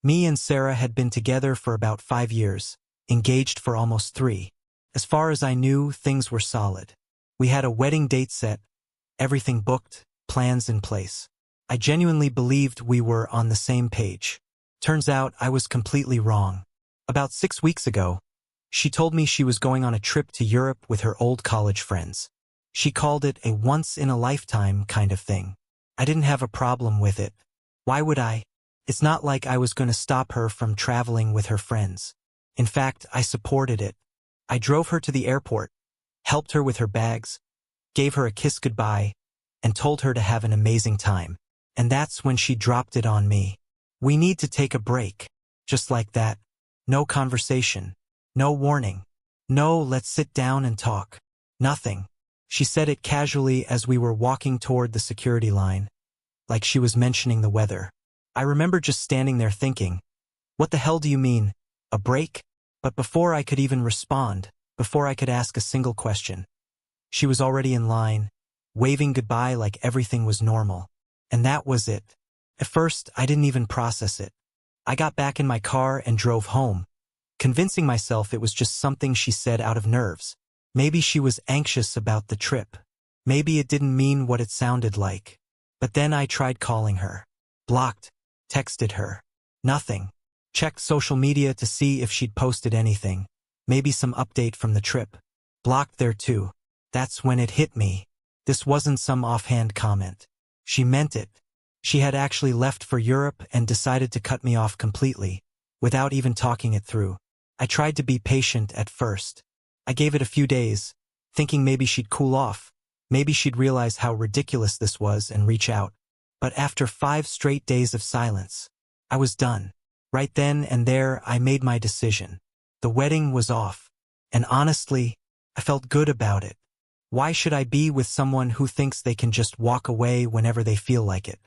Me and Sarah had been together for about 5 years, engaged for almost 3. As far as I knew, things were solid. We had a wedding date set, everything booked, plans in place. I genuinely believed we were on the same page. Turns out I was completely wrong. About 6 weeks ago, she told me she was going on a trip to Europe with her old college friends. She called it a once-in-a-lifetime kind of thing. I didn't have a problem with it. Why would I? It's not like I was going to stop her from traveling with her friends. In fact, I supported it. I drove her to the airport, helped her with her bags, gave her a kiss goodbye, and told her to have an amazing time. And that's when she dropped it on me. We need to take a break. Just like that. No conversation. No warning. No, let's sit down and talk. Nothing. She said it casually as we were walking toward the security line, like she was mentioning the weather. I remember just standing there thinking, what the hell do you mean, a break? But before I could even respond, before I could ask a single question, she was already in line, waving goodbye like everything was normal. And that was it. At first, I didn't even process it. I got back in my car and drove home, convincing myself it was just something she said out of nerves. Maybe she was anxious about the trip. Maybe it didn't mean what it sounded like. But then I tried calling her. Blocked. Texted her. Nothing. Checked social media to see if she'd posted anything. Maybe some update from the trip. Blocked there too. That's when it hit me. This wasn't some offhand comment. She meant it. She had actually left for Europe and decided to cut me off completely, without even talking it through. I tried to be patient at first. I gave it a few days, thinking maybe she'd cool off. Maybe she'd realize how ridiculous this was and reach out. But after 5 straight days of silence, I was done. Right then and there, I made my decision. The wedding was off. And honestly, I felt good about it. Why should I be with someone who thinks they can just walk away whenever they feel like it?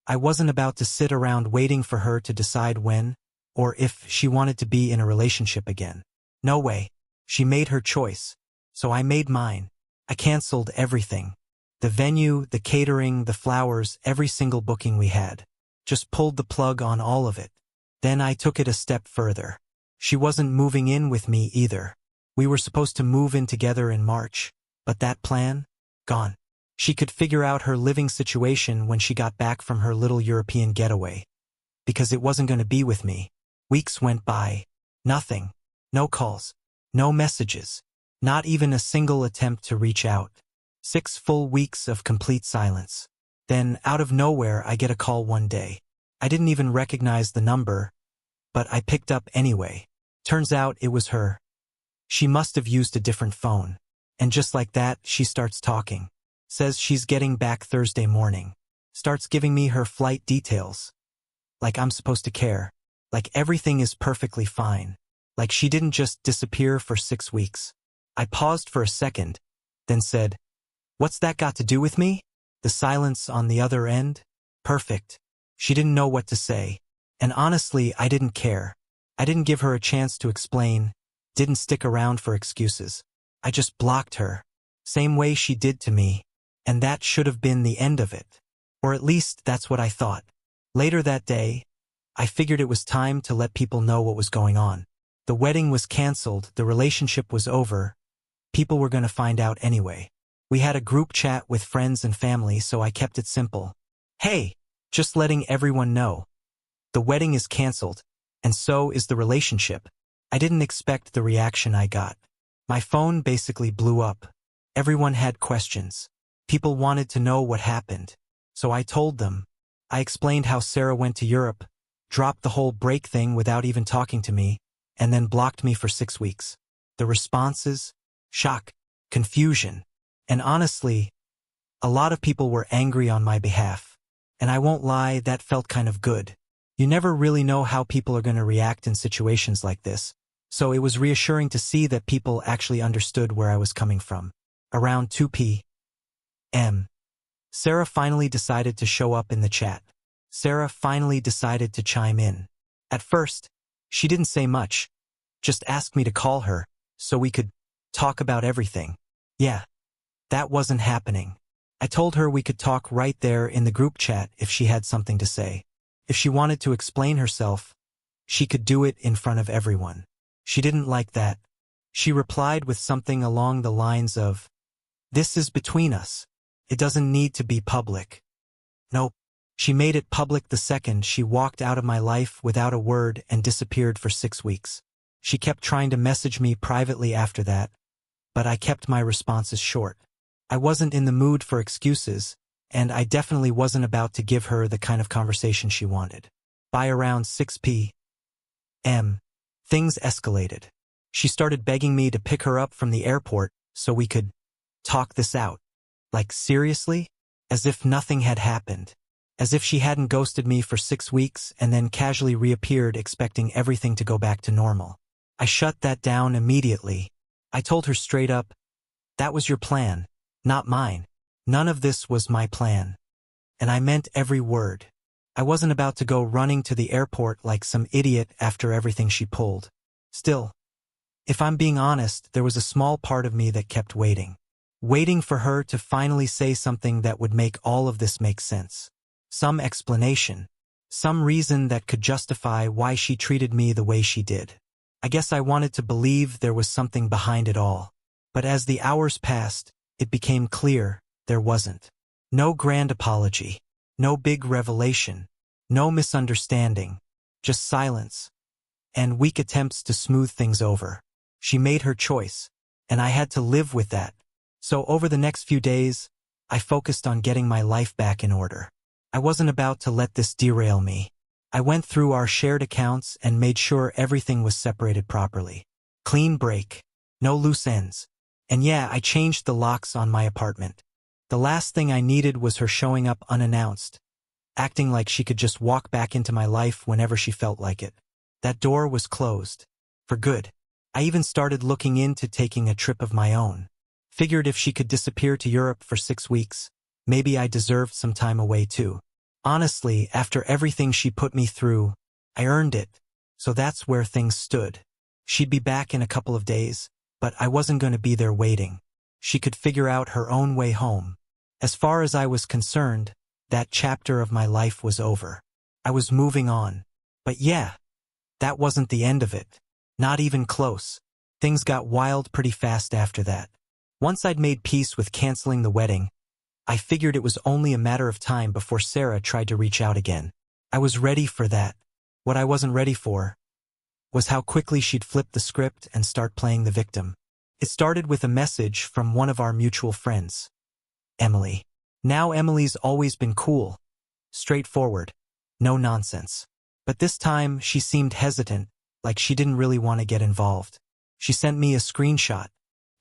I wasn't about to sit around waiting for her to decide when, or if she wanted to be in a relationship again. No way. She made her choice. So I made mine. I canceled everything. The venue, the catering, the flowers, every single booking we had. Just pulled the plug on all of it. Then I took it a step further. She wasn't moving in with me either. We were supposed to move in together in March, but that plan? Gone. She could figure out her living situation when she got back from her little European getaway. Because it wasn't going to be with me. Weeks went by. Nothing. No calls. No messages. Not even a single attempt to reach out. 6 full weeks of complete silence. Then, out of nowhere, I get a call one day. I didn't even recognize the number, but I picked up anyway. Turns out it was her. She must have used a different phone. And just like that, she starts talking. Says she's getting back Thursday morning. Starts giving me her flight details. Like I'm supposed to care. Like everything is perfectly fine. Like she didn't just disappear for 6 weeks. I paused for a second, then said, "What's that got to do with me?" The silence on the other end? Perfect. She didn't know what to say. And honestly, I didn't care. I didn't give her a chance to explain, didn't stick around for excuses. I just blocked her. Same way she did to me. And that should have been the end of it. Or at least that's what I thought. Later that day, I figured it was time to let people know what was going on. The wedding was canceled, the relationship was over. People were going to find out anyway. We had a group chat with friends and family, so I kept it simple. Hey, just letting everyone know. The wedding is canceled, and so is the relationship. I didn't expect the reaction I got. My phone basically blew up. Everyone had questions. People wanted to know what happened. So I told them. I explained how Sarah went to Europe, dropped the whole break thing without even talking to me, and then blocked me for 6 weeks. The responses? Shock, confusion. And honestly, a lot of people were angry on my behalf. And I won't lie, that felt kind of good. You never really know how people are going to react in situations like this. So it was reassuring to see that people actually understood where I was coming from. Around 2 p.m. Sarah finally decided to show up in the chat. Sarah finally decided to chime in. At first, she didn't say much. Just asked me to call her, so we could talk about everything. Yeah, that wasn't happening. I told her we could talk right there in the group chat if she had something to say. If she wanted to explain herself, She could do it in front of everyone. She didn't like that. She replied with something along the lines of, "This is between us. It doesn't need to be public." Nope. She made it public the second she walked out of my life without a word and disappeared for 6 weeks. She kept trying to message me privately after that, but I kept my responses short. I wasn't in the mood for excuses, and I definitely wasn't about to give her the kind of conversation she wanted. By around 6 p.m., things escalated. She started begging me to pick her up from the airport so we could talk this out. Like, seriously? As if nothing had happened. As if she hadn't ghosted me for 6 weeks and then casually reappeared expecting everything to go back to normal. I shut that down immediately. I told her straight up, that was your plan, not mine. None of this was my plan. And I meant every word. I wasn't about to go running to the airport like some idiot after everything she pulled. Still, if I'm being honest, there was a small part of me that kept waiting. Waiting for her to finally say something that would make all of this make sense. Some explanation. Some reason that could justify why she treated me the way she did. I guess I wanted to believe there was something behind it all. But as the hours passed, it became clear there wasn't. No grand apology. No big revelation. No misunderstanding. Just silence. And weak attempts to smooth things over. She made her choice, and I had to live with that. So over the next few days, I focused on getting my life back in order. I wasn't about to let this derail me. I went through our shared accounts and made sure everything was separated properly. Clean break. No loose ends. And yeah, I changed the locks on my apartment. The last thing I needed was her showing up unannounced, acting like she could just walk back into my life whenever she felt like it. That door was closed. For good. I even started looking into taking a trip of my own. Figured if she could disappear to Europe for 6 weeks, maybe I deserved some time away too. Honestly, after everything she put me through, I earned it. So that's where things stood. She'd be back in a couple of days, but I wasn't going to be there waiting. She could figure out her own way home. As far as I was concerned, that chapter of my life was over. I was moving on. But yeah, that wasn't the end of it. Not even close. Things got wild pretty fast after that. Once I'd made peace with canceling the wedding, I figured it was only a matter of time before Sarah tried to reach out again. I was ready for that. What I wasn't ready for was how quickly she'd flip the script and start playing the victim. It started with a message from one of our mutual friends, Emily. Now Emily's always been cool, straightforward, no nonsense. But this time she seemed hesitant, like she didn't really want to get involved. She sent me a screenshot.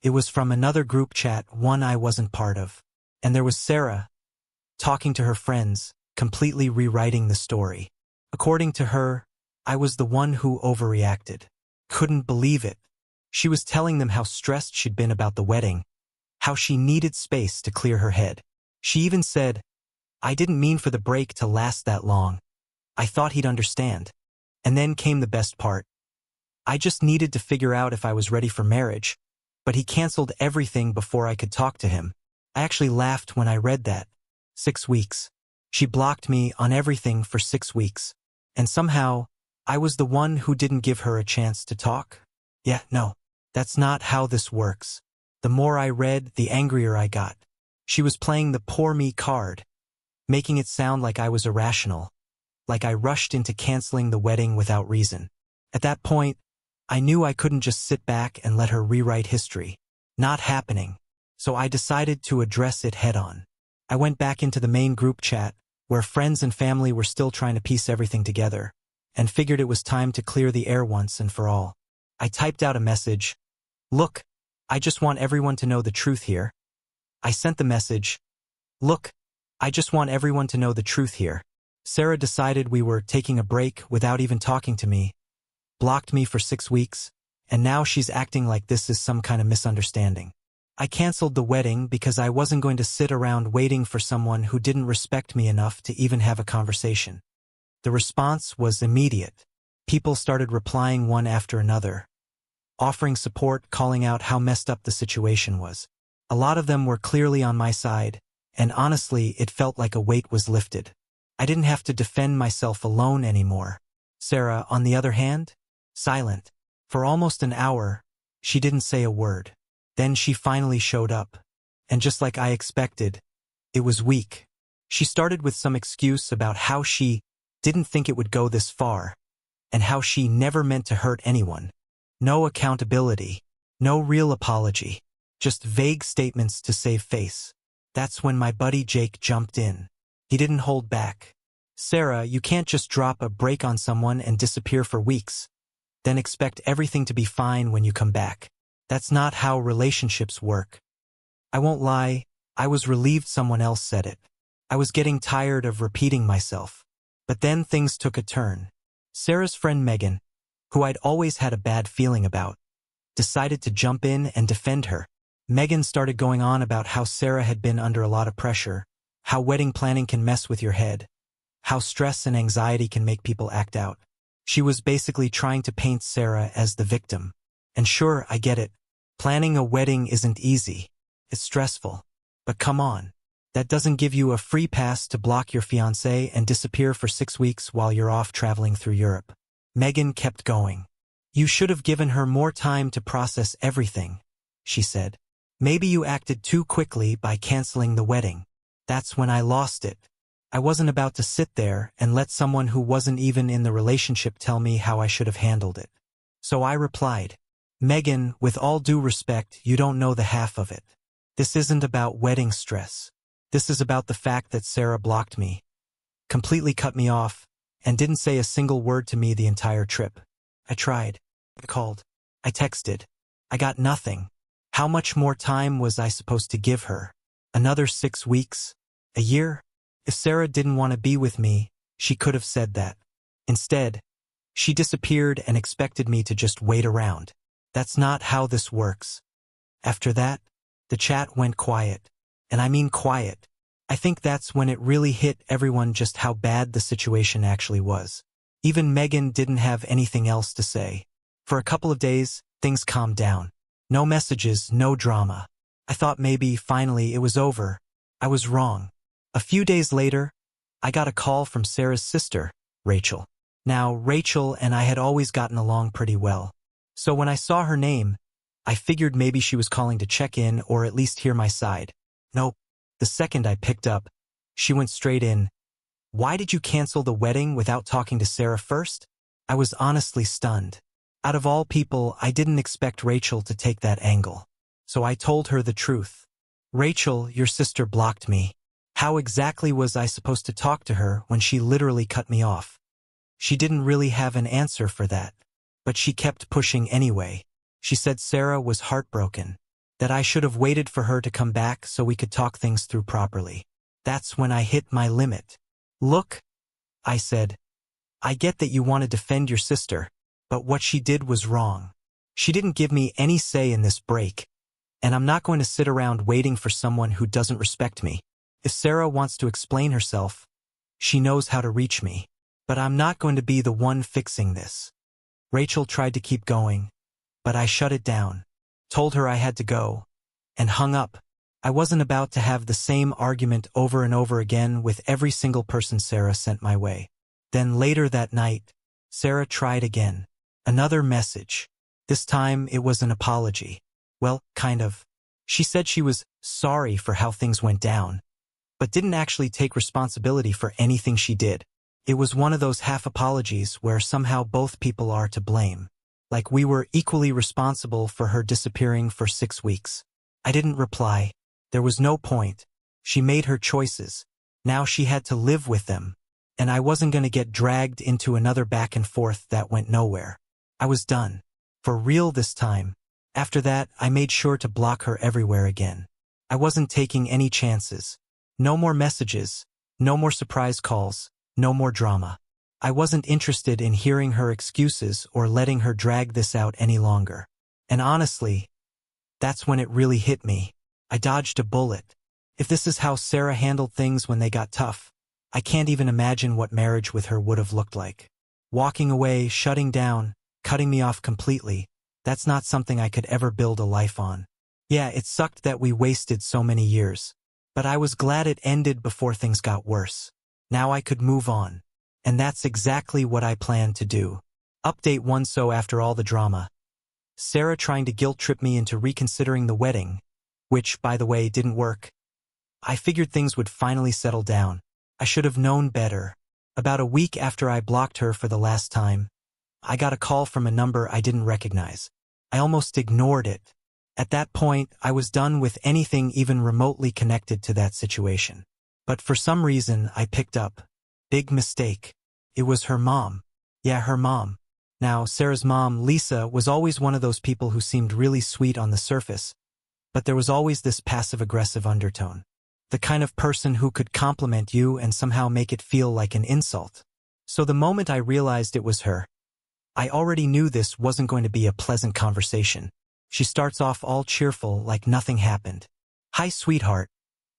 It was from another group chat, one I wasn't part of. And there was Sarah, talking to her friends, completely rewriting the story. According to her, I was the one who overreacted. Couldn't believe it. She was telling them how stressed she'd been about the wedding, how she needed space to clear her head. She even said, "I didn't mean for the break to last that long. I thought he'd understand." And then came the best part. I just needed to figure out if I was ready for marriage, but he canceled everything before I could talk to him. I actually laughed when I read that. 6 weeks. She blocked me on everything for 6 weeks. And somehow, I was the one who didn't give her a chance to talk? Yeah, no. That's not how this works. The more I read, the angrier I got. She was playing the poor me card, making it sound like I was irrational, like I rushed into canceling the wedding without reason. At that point, I knew I couldn't just sit back and let her rewrite history. Not happening. So I decided to address it head-on. I went back into the main group chat, where friends and family were still trying to piece everything together, and figured it was time to clear the air once and for all. I typed out a message. "Look, I just want everyone to know the truth here." I sent the message. "Look, I just want everyone to know the truth here." Sarah decided we were taking a break without even talking to me, blocked me for 6 weeks, and now she's acting like this is some kind of misunderstanding. I canceled the wedding because I wasn't going to sit around waiting for someone who didn't respect me enough to even have a conversation. The response was immediate. People started replying one after another, offering support, calling out how messed up the situation was. A lot of them were clearly on my side, and honestly, it felt like a weight was lifted. I didn't have to defend myself alone anymore. Sarah, on the other hand, silent. For almost an hour, she didn't say a word. Then she finally showed up. And just like I expected, it was weak. She started with some excuse about how she didn't think it would go this far, and how she never meant to hurt anyone. No accountability, no real apology, just vague statements to save face. That's when my buddy Jake jumped in. He didn't hold back. Sarah, you can't just drop a break on someone and disappear for weeks, then expect everything to be fine when you come back. That's not how relationships work. I won't lie, I was relieved someone else said it. I was getting tired of repeating myself. But then things took a turn. Sarah's friend Megan, who I'd always had a bad feeling about, decided to jump in and defend her. Megan started going on about how Sarah had been under a lot of pressure, how wedding planning can mess with your head, how stress and anxiety can make people act out. She was basically trying to paint Sarah as the victim. And sure, I get it. Planning a wedding isn't easy. It's stressful. But come on. That doesn't give you a free pass to block your fiancé and disappear for 6 weeks while you're off traveling through Europe. Megan kept going. You should have given her more time to process everything, she said. Maybe you acted too quickly by canceling the wedding. That's when I lost it. I wasn't about to sit there and let someone who wasn't even in the relationship tell me how I should have handled it. So I replied, Megan, with all due respect, you don't know the half of it. This isn't about wedding stress. This is about the fact that Sarah blocked me, completely cut me off, and didn't say a single word to me the entire trip. I tried. I called. I texted. I got nothing. How much more time was I supposed to give her? Another 6 weeks? A year? If Sarah didn't want to be with me, she could have said that. Instead, she disappeared and expected me to just wait around. That's not how this works. After that, the chat went quiet. And I mean quiet. I think that's when it really hit everyone just how bad the situation actually was. Even Megan didn't have anything else to say. For a couple of days, things calmed down. No messages, no drama. I thought maybe, finally, it was over. I was wrong. A few days later, I got a call from Sarah's sister, Rachel. Now, Rachel and I had always gotten along pretty well. So when I saw her name, I figured maybe she was calling to check in or at least hear my side. Nope. The second I picked up, she went straight in. Why did you cancel the wedding without talking to Sarah first? I was honestly stunned. Out of all people, I didn't expect Rachel to take that angle. So I told her the truth. Rachel, your sister blocked me. How exactly was I supposed to talk to her when she literally cut me off? She didn't really have an answer for that. But she kept pushing anyway. She said Sarah was heartbroken, that I should have waited for her to come back so we could talk things through properly. That's when I hit my limit. Look, I said, I get that you want to defend your sister, but what she did was wrong. She didn't give me any say in this break, and I'm not going to sit around waiting for someone who doesn't respect me. If Sarah wants to explain herself, she knows how to reach me, but I'm not going to be the one fixing this. Rachel tried to keep going, but I shut it down. Told her I had to go, and hung up. I wasn't about to have the same argument over and over again with every single person Sarah sent my way. Then later that night, Sarah tried again. Another message. This time it was an apology. Well, kind of. She said she was sorry for how things went down, but didn't actually take responsibility for anything she did. It was one of those half apologies where somehow both people are to blame. Like we were equally responsible for her disappearing for 6 weeks. I didn't reply. There was no point. She made her choices. Now she had to live with them. And I wasn't going to get dragged into another back and forth that went nowhere. I was done. For real this time. After that, I made sure to block her everywhere again. I wasn't taking any chances. No more messages. No more surprise calls. No more drama. I wasn't interested in hearing her excuses or letting her drag this out any longer. And honestly, that's when it really hit me. I dodged a bullet. If this is how Sarah handled things when they got tough, I can't even imagine what marriage with her would have looked like. Walking away, shutting down, cutting me off completely, that's not something I could ever build a life on. Yeah, it sucked that we wasted so many years, but I was glad it ended before things got worse. Now I could move on. And that's exactly what I plan to do. Update 1. So after all the drama, Sarah trying to guilt-trip me into reconsidering the wedding, which, by the way, didn't work, I figured things would finally settle down. I should have known better. About a week after I blocked her for the last time, I got a call from a number I didn't recognize. I almost ignored it. At that point, I was done with anything even remotely connected to that situation. But for some reason, I picked up. Big mistake. It was her mom. Yeah, her mom. Now, Sarah's mom, Lisa, was always one of those people who seemed really sweet on the surface, but there was always this passive-aggressive undertone. The kind of person who could compliment you and somehow make it feel like an insult. So the moment I realized it was her, I already knew this wasn't going to be a pleasant conversation. She starts off all cheerful like nothing happened. "Hi, sweetheart.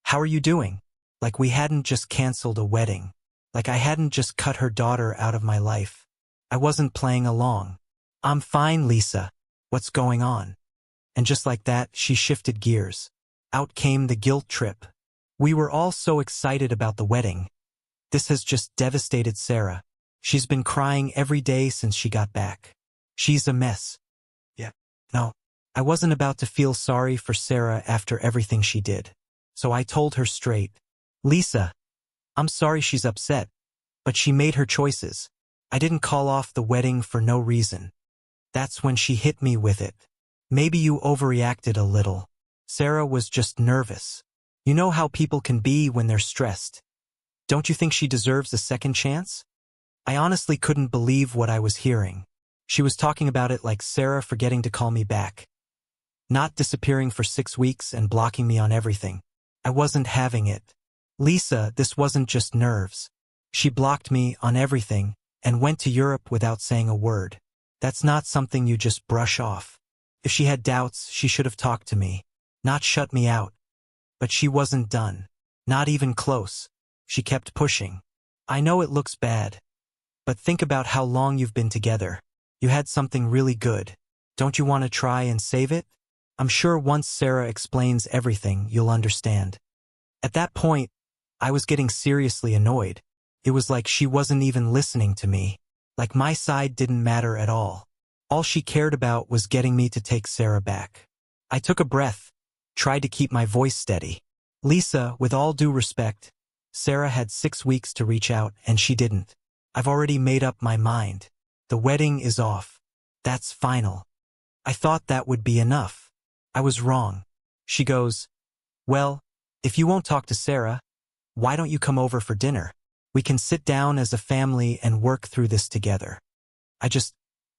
How are you doing?" Like we hadn't just canceled a wedding. Like I hadn't just cut her daughter out of my life. I wasn't playing along. "I'm fine, Lisa. What's going on?" And just like that, she shifted gears. Out came the guilt trip. We were all so excited about the wedding. This has just devastated Sarah. She's been crying every day since she got back. She's a mess. Yeah. No. I wasn't about to feel sorry for Sarah after everything she did. So I told her straight. "Lisa, I'm sorry she's upset, but she made her choices. I didn't call off the wedding for no reason." That's when she hit me with it. "Maybe you overreacted a little. Sarah was just nervous. You know how people can be when they're stressed. Don't you think she deserves a second chance?" I honestly couldn't believe what I was hearing. She was talking about it like Sarah forgetting to call me back. Not disappearing for 6 weeks and blocking me on everything. I wasn't having it. "Lisa, this wasn't just nerves. She blocked me on everything and went to Europe without saying a word. That's not something you just brush off. If she had doubts, she should have talked to me, not shut me out. But she wasn't done. Not even close. She kept pushing. I know it looks bad, but think about how long you've been together. You had something really good. Don't you want to try and save it? I'm sure once Sarah explains everything, you'll understand." At that point, I was getting seriously annoyed. It was like she wasn't even listening to me. Like my side didn't matter at all. All she cared about was getting me to take Sarah back. I took a breath, tried to keep my voice steady. "Lisa, with all due respect, Sarah had 6 weeks to reach out and she didn't. I've already made up my mind. The wedding is off. That's final." I thought that would be enough. I was wrong. She goes, "Well, if you won't talk to Sarah, why don't you come over for dinner? We can sit down as a family and work through this together." I just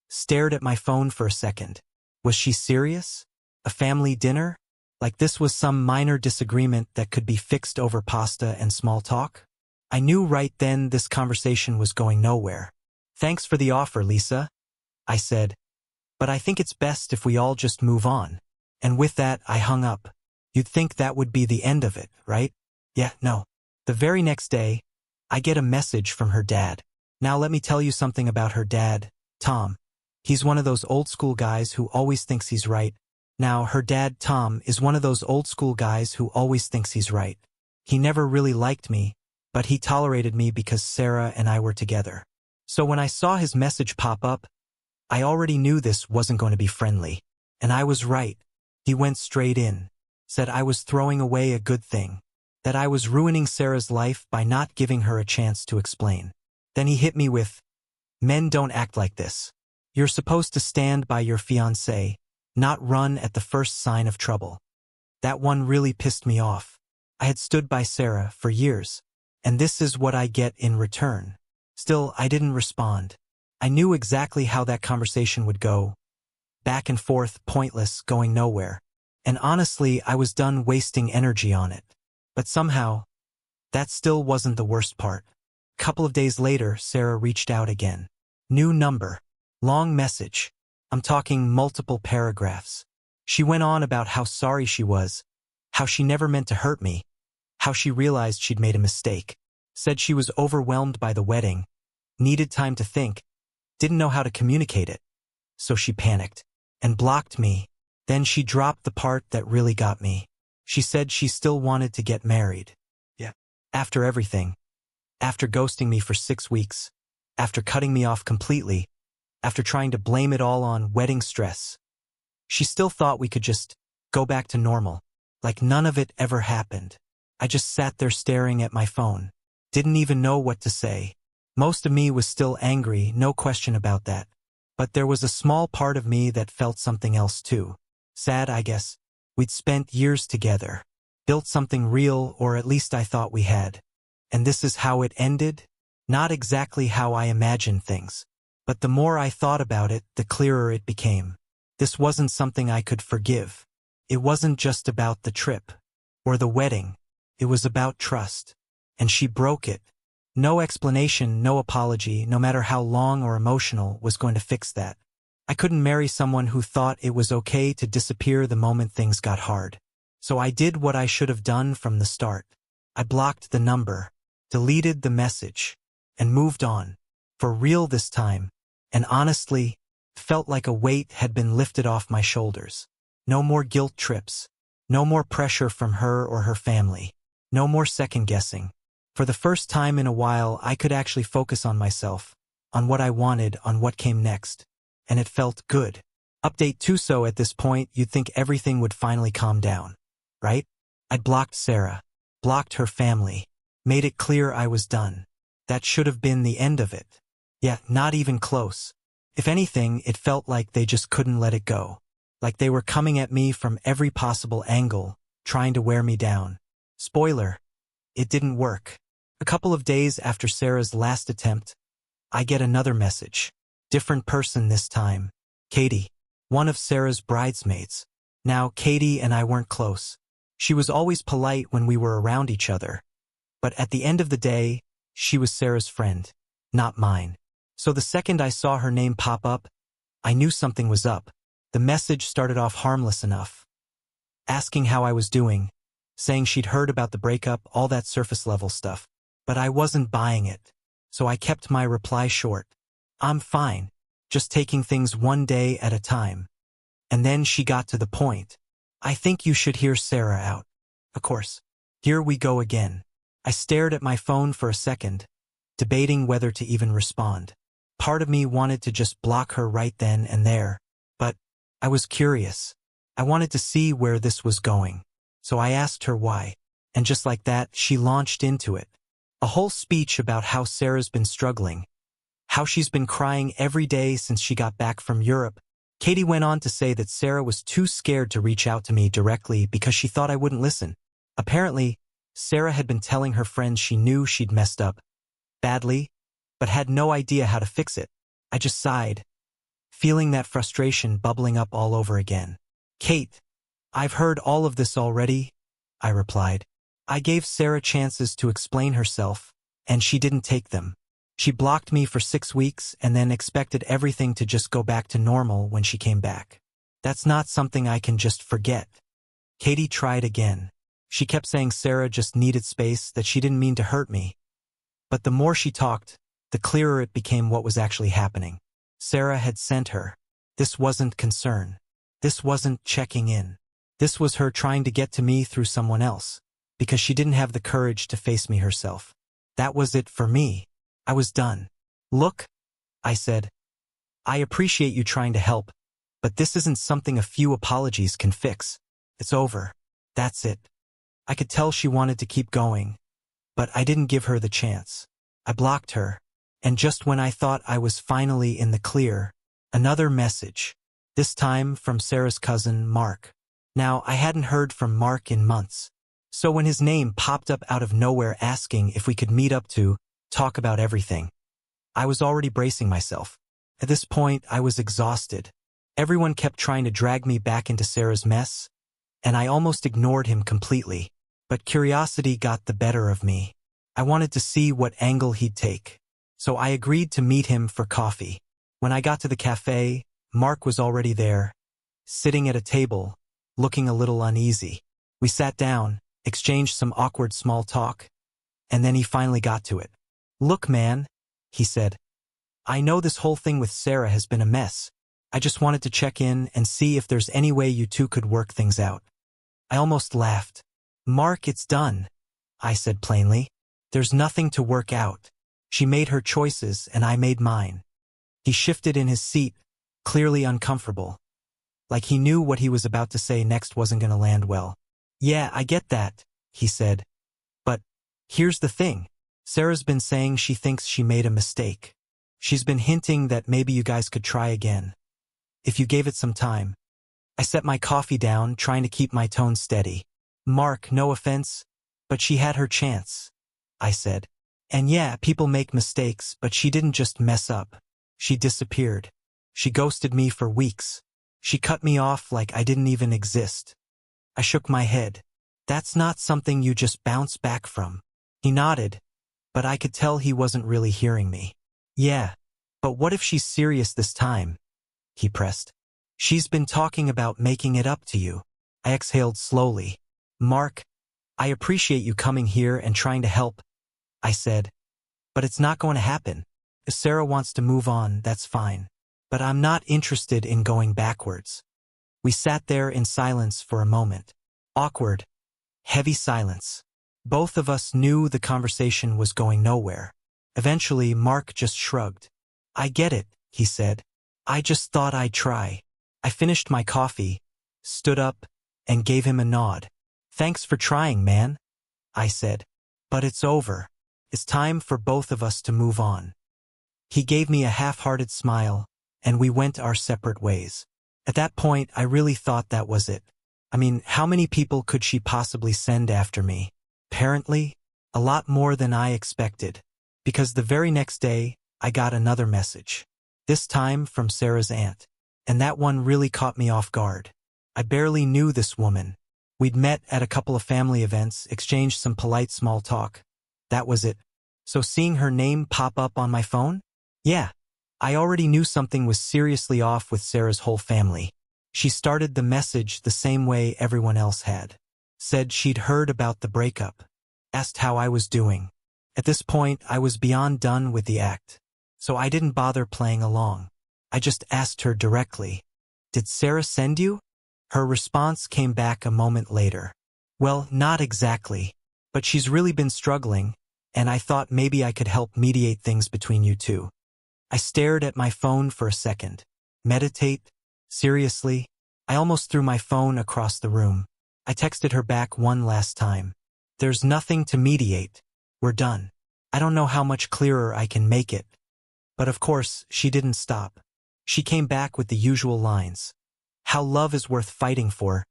stared at my phone for a second. Was she serious? A family dinner? Like this was some minor disagreement that could be fixed over pasta and small talk? I knew right then this conversation was going nowhere. "Thanks for the offer, Lisa," I said, "but I think it's best if we all just move on." And with that, I hung up. You'd think that would be the end of it, right? Yeah, no. The very next day, I get a message from her dad. Now let me tell you something about her dad, Tom. He's one of those old school guys who always thinks he's right. Now, her dad, Tom, is one of those old school guys who always thinks he's right. He never really liked me, but he tolerated me because Sarah and I were together. So when I saw his message pop up, I already knew this wasn't going to be friendly. And I was right. He went straight in, said I was throwing away a good thing, that I was ruining Sarah's life by not giving her a chance to explain. Then he hit me with, "Men don't act like this. You're supposed to stand by your fiancé, not run at the first sign of trouble." That one really pissed me off. I had stood by Sarah for years, and this is what I get in return. Still, I didn't respond. I knew exactly how that conversation would go. Back and forth, pointless, going nowhere. And honestly, I was done wasting energy on it. But somehow, that still wasn't the worst part. Couple of days later, Sarah reached out again. New number. Long message. I'm talking multiple paragraphs. She went on about how sorry she was, how she never meant to hurt me, how she realized she'd made a mistake, said she was overwhelmed by the wedding, needed time to think, didn't know how to communicate it. So she panicked and blocked me. Then she dropped the part that really got me. She said she still wanted to get married. Yeah. After everything. After ghosting me for 6 weeks. after cutting me off completely, after trying to blame it all on wedding stress. She still thought we could just go back to normal, like none of it ever happened. I just sat there staring at my phone. Didn't even know what to say. Most of me was still angry, no question about that. But there was a small part of me that felt something else too. Sad, I guess. We'd spent years together. Built something real, or at least I thought we had. And this is how it ended? Not exactly how I imagined things. But the more I thought about it, the clearer it became. This wasn't something I could forgive. It wasn't just about the trip. Or the wedding. It was about trust. And she broke it. No explanation, no apology, no matter how long or emotional, was going to fix that. I couldn't marry someone who thought it was okay to disappear the moment things got hard. So I did what I should have done from the start. I blocked the number, deleted the message, and moved on. For real this time. And honestly, felt like a weight had been lifted off my shoulders. No more guilt trips. No more pressure from her or her family. No more second-guessing. For the first time in a while, I could actually focus on myself, on what I wanted, on what came next. And it felt good. Update 2. So at this point, you'd think everything would finally calm down. Right? I'd blocked Sarah. Blocked her family. Made it clear I was done. That should have been the end of it. Yet, not even close. If anything, it felt like they just couldn't let it go. Like they were coming at me from every possible angle, trying to wear me down. Spoiler. It didn't work. A couple of days after Sarah's last attempt, I get another message. Different person this time. Katie. One of Sarah's bridesmaids. Now, Katie and I weren't close. She was always polite when we were around each other. But at the end of the day, she was Sarah's friend, not mine. So the second I saw her name pop up, I knew something was up. The message started off harmless enough. Asking how I was doing, saying she'd heard about the breakup, all that surface-level stuff. But I wasn't buying it. So I kept my reply short. I'm fine. Just taking things one day at a time. And then she got to the point. I think you should hear Sarah out. Of course. Here we go again. I stared at my phone for a second, debating whether to even respond. Part of me wanted to just block her right then and there. But I was curious. I wanted to see where this was going. So I asked her why. And just like that, she launched into it. A whole speech about how Sarah's been struggling. How she's been crying every day since she got back from Europe. Katie went on to say that Sarah was too scared to reach out to me directly because she thought I wouldn't listen. Apparently, Sarah had been telling her friends she knew she'd messed up badly, but had no idea how to fix it. I just sighed, feeling that frustration bubbling up all over again. Kate, I've heard all of this already, I replied. I gave Sarah chances to explain herself, and she didn't take them. She blocked me for 6 weeks and then expected everything to just go back to normal when she came back. That's not something I can just forget. Katie tried again. She kept saying Sarah just needed space, that she didn't mean to hurt me. But the more she talked, the clearer it became what was actually happening. Sarah had sent her. This wasn't concern. This wasn't checking in. This was her trying to get to me through someone else, because she didn't have the courage to face me herself. That was it for me. I was done. Look, I said. I appreciate you trying to help, but this isn't something a few apologies can fix. It's over. That's it. I could tell she wanted to keep going, but I didn't give her the chance. I blocked her, and just when I thought I was finally in the clear, another message, this time from Sarah's cousin, Mark. Now, I hadn't heard from Mark in months, so when his name popped up out of nowhere asking if we could meet up to talk about everything, I was already bracing myself. At this point, I was exhausted. Everyone kept trying to drag me back into Sarah's mess, and I almost ignored him completely. But curiosity got the better of me. I wanted to see what angle he'd take. So I agreed to meet him for coffee. When I got to the cafe, Mark was already there, sitting at a table, looking a little uneasy. We sat down, exchanged some awkward small talk, and then he finally got to it. Look, man, he said. I know this whole thing with Sarah has been a mess. I just wanted to check in and see if there's any way you two could work things out. I almost laughed. Mark, it's done, I said plainly. There's nothing to work out. She made her choices and I made mine. He shifted in his seat, clearly uncomfortable. Like he knew what he was about to say next wasn't gonna land well. Yeah, I get that, he said. But here's the thing. Sarah's been saying she thinks she made a mistake. She's been hinting that maybe you guys could try again. If you gave it some time. I set my coffee down, trying to keep my tone steady. Mark, no offense, but she had her chance, I said. And yeah, people make mistakes, but she didn't just mess up. She disappeared. She ghosted me for weeks. She cut me off like I didn't even exist. I shook my head. That's not something you just bounce back from. He nodded, but I could tell he wasn't really hearing me. Yeah, but what if she's serious this time? He pressed. She's been talking about making it up to you. I exhaled slowly. Mark, I appreciate you coming here and trying to help, I said. But it's not going to happen. If Sarah wants to move on, that's fine. But I'm not interested in going backwards. We sat there in silence for a moment. Awkward, heavy silence. Both of us knew the conversation was going nowhere. Eventually, Mark just shrugged. I get it, he said. I just thought I'd try. I finished my coffee, stood up, and gave him a nod. Thanks for trying, man, I said. But it's over. It's time for both of us to move on. He gave me a half-hearted smile, and we went our separate ways. At that point, I really thought that was it. I mean, how many people could she possibly send after me? Apparently, a lot more than I expected, because the very next day, I got another message. This time from Sarah's aunt. And that one really caught me off guard. I barely knew this woman. We'd met at a couple of family events, exchanged some polite small talk. That was it. So seeing her name pop up on my phone? Yeah. I already knew something was seriously off with Sarah's whole family. She started the message the same way everyone else had. Said she'd heard about the breakup. Asked how I was doing. At this point, I was beyond done with the act. So I didn't bother playing along. I just asked her directly. Did Sarah send you? Her response came back a moment later. Well, not exactly. But she's really been struggling, and I thought maybe I could help mediate things between you two. I stared at my phone for a second. Meditate? Seriously? I almost threw my phone across the room. I texted her back one last time. There's nothing to mediate. We're done. I don't know how much clearer I can make it. But of course, she didn't stop. She came back with the usual lines. How love is worth fighting for.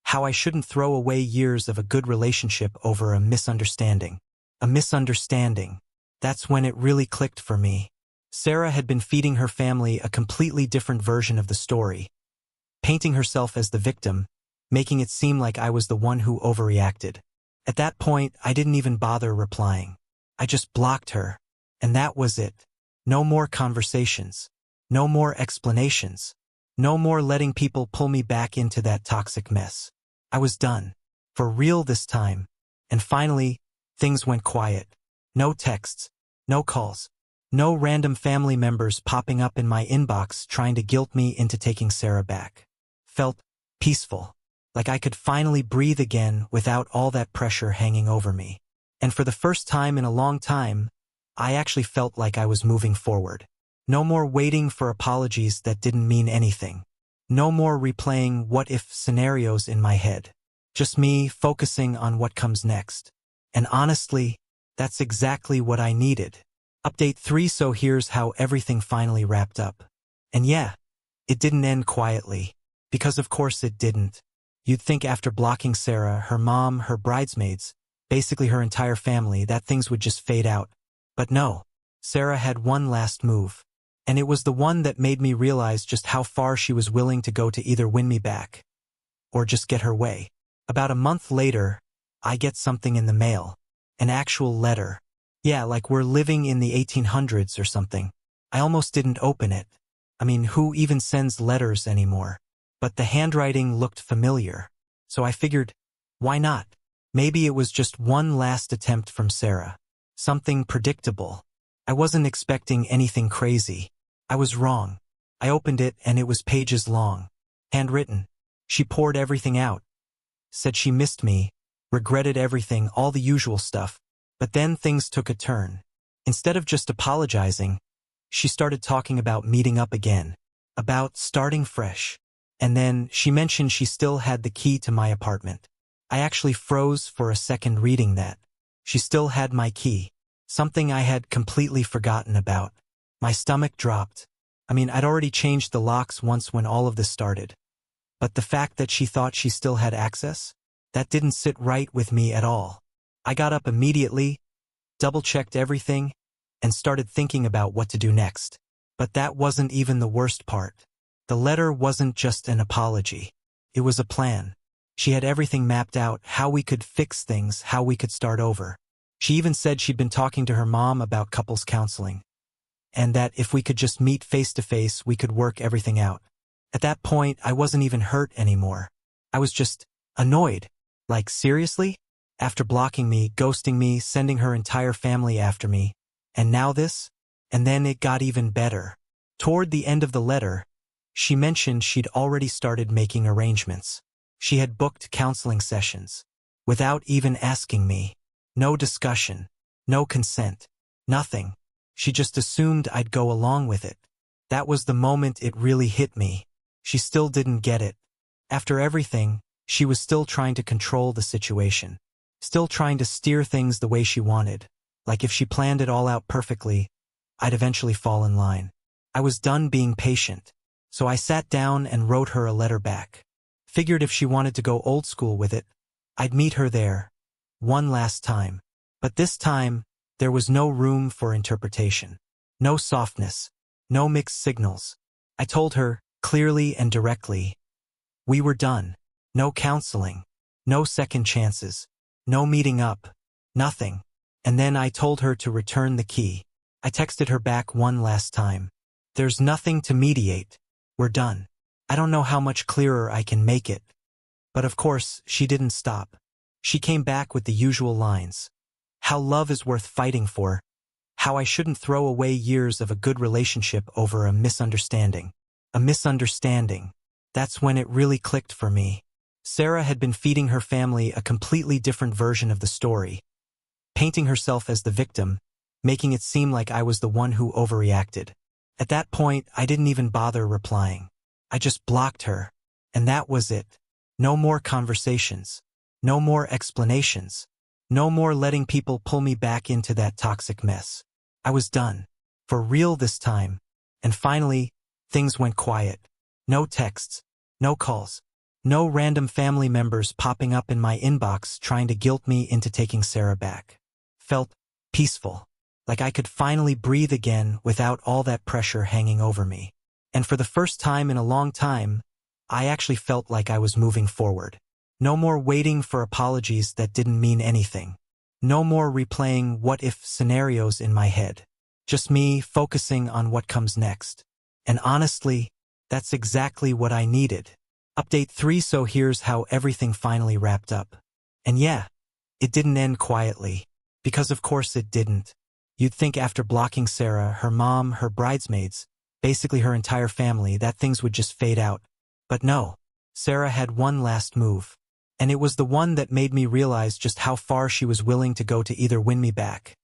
How I shouldn't throw away years of a good relationship over a misunderstanding. A misunderstanding. That's when it really clicked for me. Sarah had been feeding her family a completely different version of the story. Painting herself as the victim, making it seem like I was the one who overreacted. At that point, I didn't even bother replying. I just blocked her. And that was it. No more conversations. No more explanations. No more letting people pull me back into that toxic mess. I was done. For real this time. And finally, things went quiet. No texts. No calls. No random family members popping up in my inbox trying to guilt me into taking Sarah back. Felt peaceful. Like I could finally breathe again without all that pressure hanging over me. And for the first time in a long time, I actually felt like I was moving forward. No more waiting for apologies that didn't mean anything. No more replaying what-if scenarios in my head. Just me focusing on what comes next. And honestly, that's exactly what I needed. Update 3. So here's how everything finally wrapped up. And yeah, it didn't end quietly. Because of course it didn't. You'd think after blocking Sarah, her mom, her bridesmaids, basically her entire family, that things would just fade out. But no. Sarah had one last move. And it was the one that made me realize just how far she was willing to go to either win me back or just get her way. About a month later, I get something in the mail. An actual letter. Yeah, like we're living in the 1800s or something. I almost didn't open it. I mean, who even sends letters anymore? But the handwriting looked familiar. So I figured, why not? Maybe it was just one last attempt from Sarah. Something predictable. I wasn't expecting anything crazy. I was wrong. I opened it and it was pages long. Handwritten. She poured everything out. Said she missed me, regretted everything, all the usual stuff. But then things took a turn. Instead of just apologizing, she started talking about meeting up again, about starting fresh. And then she mentioned she still had the key to my apartment. I actually froze for a second reading that. She still had my key. Something I had completely forgotten about. My stomach dropped. I'd already changed the locks once when all of this started. But the fact that she thought she still had access? That didn't sit right with me at all. I got up immediately, double-checked everything, and started thinking about what to do next. But that wasn't even the worst part. The letter wasn't just an apology. It was a plan. She had everything mapped out, how we could fix things, how we could start over. She even said she'd been talking to her mom about couples counseling, and that if we could just meet face-to-face, we could work everything out. At that point, I wasn't even hurt anymore. I was just annoyed. Like, seriously? After blocking me, ghosting me, sending her entire family after me. And now this? And then it got even better. Toward the end of the letter, she mentioned she'd already started making arrangements. She had booked counseling sessions. Without even asking me. No discussion. No consent. Nothing. She just assumed I'd go along with it. That was the moment it really hit me. She still didn't get it. After everything, she was still trying to control the situation. Still trying to steer things the way she wanted. Like if she planned it all out perfectly, I'd eventually fall in line. I was done being patient. So I sat down and wrote her a letter back. Figured if she wanted to go old school with it, I'd meet her there. One last time. But this time, there was no room for interpretation. No softness. No mixed signals. I told her, clearly and directly, we were done. No counseling. No second chances. No meeting up. Nothing. And then I told her to return the key. I texted her back one last time. There's nothing to mediate. We're done. I don't know how much clearer I can make it. But of course, she didn't stop. She came back with the usual lines. How love is worth fighting for. How I shouldn't throw away years of a good relationship over a misunderstanding. A misunderstanding. That's when it really clicked for me. Sarah had been feeding her family a completely different version of the story. Painting herself as the victim, making it seem like I was the one who overreacted. At that point, I didn't even bother replying. I just blocked her. And that was it. No more conversations. No more explanations. No more letting people pull me back into that toxic mess. I was done. For real this time. And finally, things went quiet. No texts. No calls. No random family members popping up in my inbox trying to guilt me into taking Sarah back. Felt peaceful. Like I could finally breathe again without all that pressure hanging over me. And for the first time in a long time, I actually felt like I was moving forward. No more waiting for apologies that didn't mean anything. No more replaying what-if scenarios in my head. Just me focusing on what comes next. And honestly, that's exactly what I needed. Update 3. So here's how everything finally wrapped up. And yeah, it didn't end quietly. Because of course it didn't. You'd think after blocking Sarah, her mom, her bridesmaids, basically her entire family, that things would just fade out. But no. Sarah had one last move. And it was the one that made me realize just how far she was willing to go to either win me back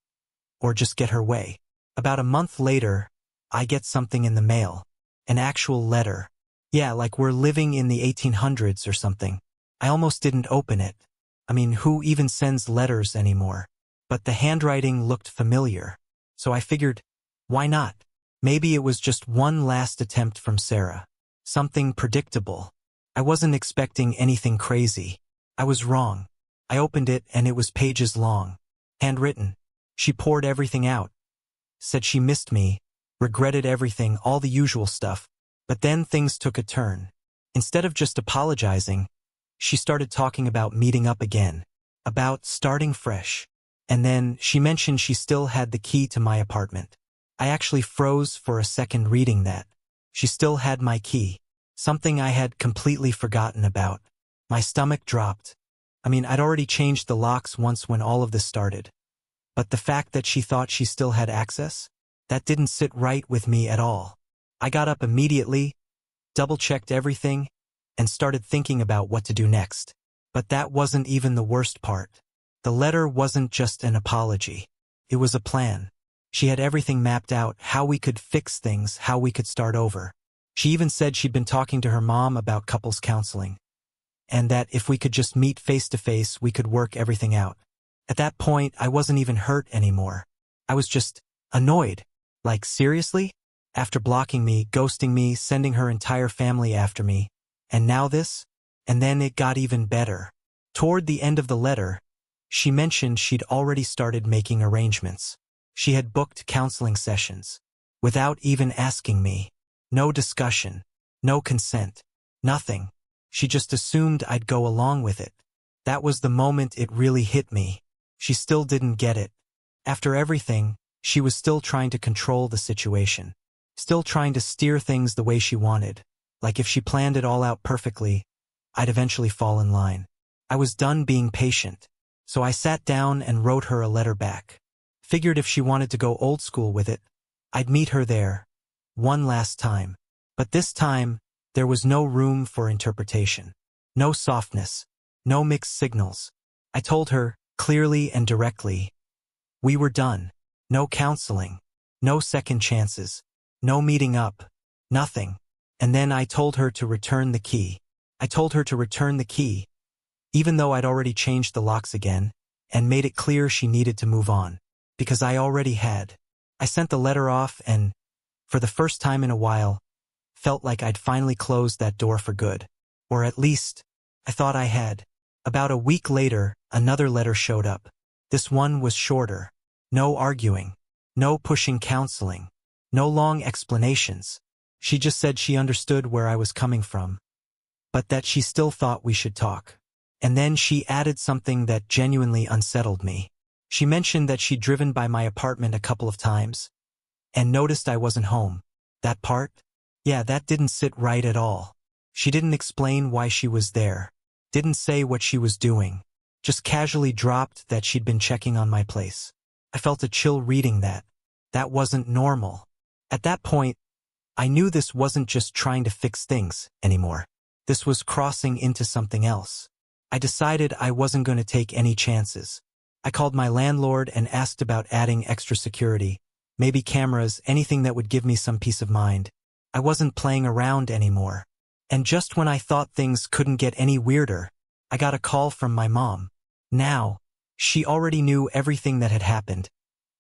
or just get her way. About a month later, I get something in the mail. An actual letter. Yeah, like we're living in the 1800s or something. I almost didn't open it. Who even sends letters anymore? But the handwriting looked familiar. So I figured, why not? Maybe it was just one last attempt from Sarah. Something predictable. I wasn't expecting anything crazy. I was wrong. I opened it and it was pages long. Handwritten. She poured everything out. Said she missed me, regretted everything, all the usual stuff. But then things took a turn. Instead of just apologizing, she started talking about meeting up again. About starting fresh. And then she mentioned she still had the key to my apartment. I actually froze for a second reading that. She still had my key. Something I had completely forgotten about. My stomach dropped. I'd already changed the locks once when all of this started. But the fact that she thought she still had access? That didn't sit right with me at all. I got up immediately, double-checked everything, and started thinking about what to do next. But that wasn't even the worst part. The letter wasn't just an apology. It was a plan. She had everything mapped out, how we could fix things, how we could start over. She even said she'd been talking to her mom about couples counseling, and that if we could just meet face to face, we could work everything out. At that point, I wasn't even hurt anymore. I was just annoyed. Like, seriously? After blocking me, ghosting me, sending her entire family after me. And now this? And then it got even better. Toward the end of the letter, she mentioned she'd already started making arrangements. She had booked counseling sessions. Without even asking me. No discussion. No consent. Nothing. She just assumed I'd go along with it. That was the moment it really hit me. She still didn't get it. After everything, she was still trying to control the situation. Still trying to steer things the way she wanted. Like if she planned it all out perfectly, I'd eventually fall in line. I was done being patient. So I sat down and wrote her a letter back. Figured if she wanted to go old school with it, I'd meet her there. One last time. But this time, there was no room for interpretation. No softness. No mixed signals. I told her, clearly and directly, we were done. No counseling. No second chances. No meeting up. Nothing. And then I told her to return the key. I told her to return the key, even though I'd already changed the locks again, and made it clear she needed to move on. Because I already had. I sent the letter off and, for the first time in a while, felt like I'd finally closed that door for good. Or at least, I thought I had. About a week later, another letter showed up. This one was shorter. No arguing. No pushing counseling. No long explanations. She just said she understood where I was coming from, but that she still thought we should talk. And then she added something that genuinely unsettled me. She mentioned that she'd driven by my apartment a couple of times and noticed I wasn't home. That part? Yeah, that didn't sit right at all. She didn't explain why she was there. Didn't say what she was doing. Just casually dropped that she'd been checking on my place. I felt a chill reading that. That wasn't normal. At that point, I knew this wasn't just trying to fix things anymore. This was crossing into something else. I decided I wasn't going to take any chances. I called my landlord and asked about adding extra security, maybe cameras, anything that would give me some peace of mind. I wasn't playing around anymore. And just when I thought things couldn't get any weirder, I got a call from my mom. Now, she already knew everything that had happened,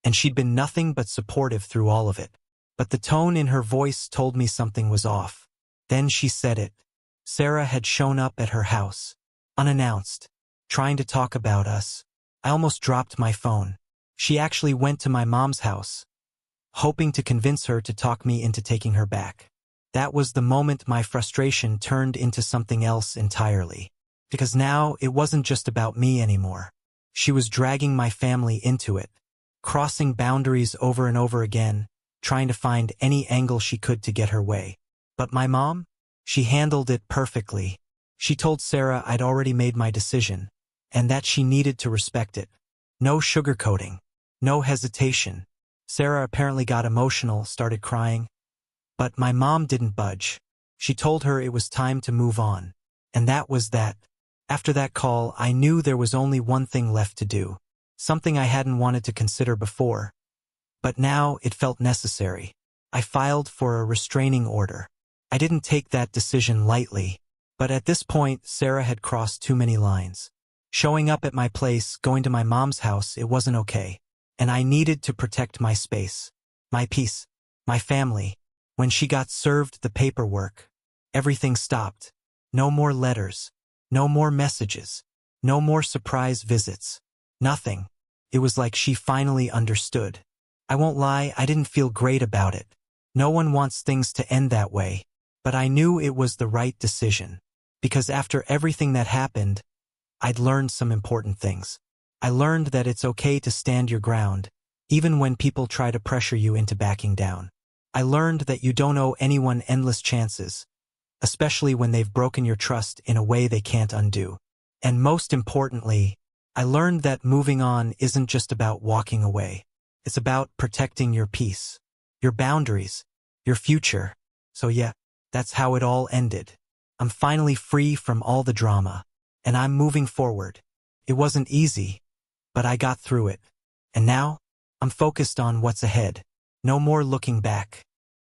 and she'd been nothing but supportive through all of it. But the tone in her voice told me something was off. Then she said it. Sarah had shown up at her house, unannounced, trying to talk about us. I almost dropped my phone. She actually went to my mom's house, hoping to convince her to talk me into taking her back. That was the moment my frustration turned into something else entirely. Because now it wasn't just about me anymore. She was dragging my family into it, crossing boundaries over and over again, trying to find any angle she could to get her way. But my mom? She handled it perfectly. She told Sarah I'd already made my decision, and that she needed to respect it. No sugarcoating. No hesitation. Sarah apparently got emotional, started crying. But my mom didn't budge. She told her it was time to move on. And that was that. After that call, I knew there was only one thing left to do. Something I hadn't wanted to consider before. But now it felt necessary. I filed for a restraining order. I didn't take that decision lightly, but at this point, Sarah had crossed too many lines. Showing up at my place, going to my mom's house, it wasn't okay. And I needed to protect my space, my peace, my family. When she got served the paperwork, everything stopped. No more letters. No more messages. No more surprise visits. Nothing. It was like she finally understood. I won't lie, I didn't feel great about it. No one wants things to end that way. But I knew it was the right decision. Because after everything that happened, I'd learned some important things. I learned that it's okay to stand your ground, even when people try to pressure you into backing down. I learned that you don't owe anyone endless chances, especially when they've broken your trust in a way they can't undo. And most importantly, I learned that moving on isn't just about walking away. It's about protecting your peace, your boundaries, your future. So yeah, that's how it all ended. I'm finally free from all the drama, and I'm moving forward. It wasn't easy, but I got through it. And now, I'm focused on what's ahead. No more looking back.